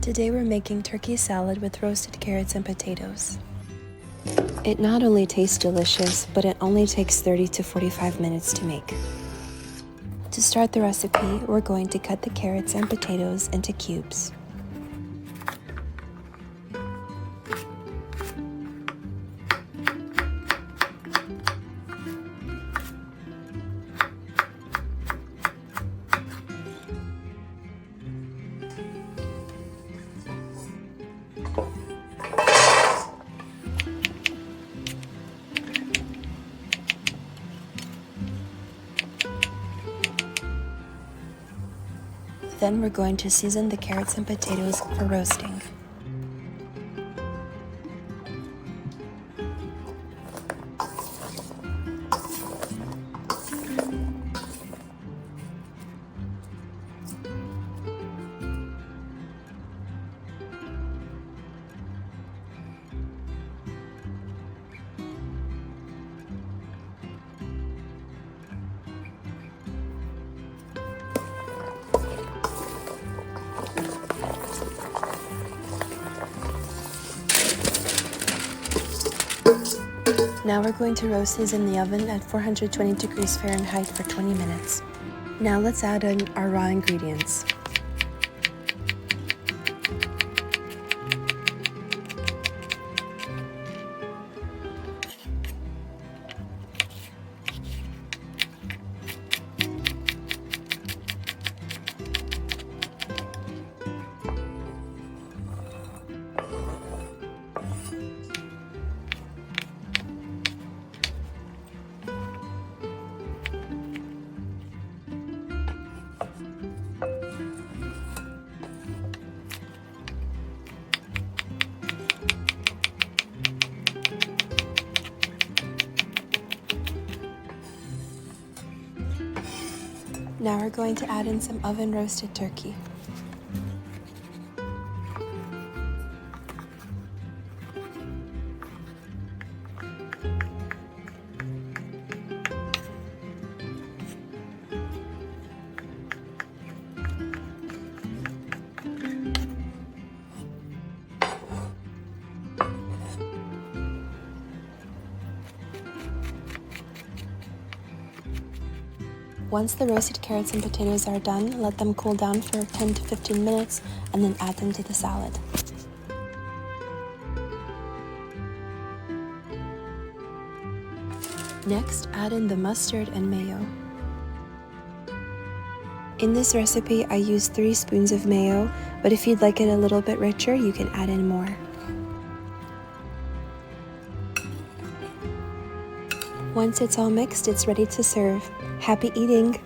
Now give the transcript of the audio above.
Today we're making turkey salad with roasted carrots and potatoes. It not only tastes delicious, but it only takes 30 to 45 minutes to make. To start the recipe, we're going to cut the carrots and potatoes into cubes. Then we're going to season the carrots and potatoes for roasting. Now we're going to roast these in the oven at 420 degrees Fahrenheit for 20 minutes. Now let's add in our raw ingredients. Now we're going to add in some oven roasted turkey. Once the roasted carrots and potatoes are done, let them cool down for 10 to 15 minutes and then add them to the salad. Next, add in the mustard and mayo. In this recipe, I use 3 spoons of mayo, but if you'd like it a little bit richer, you can add in more. Once it's all mixed, it's ready to serve. Happy eating!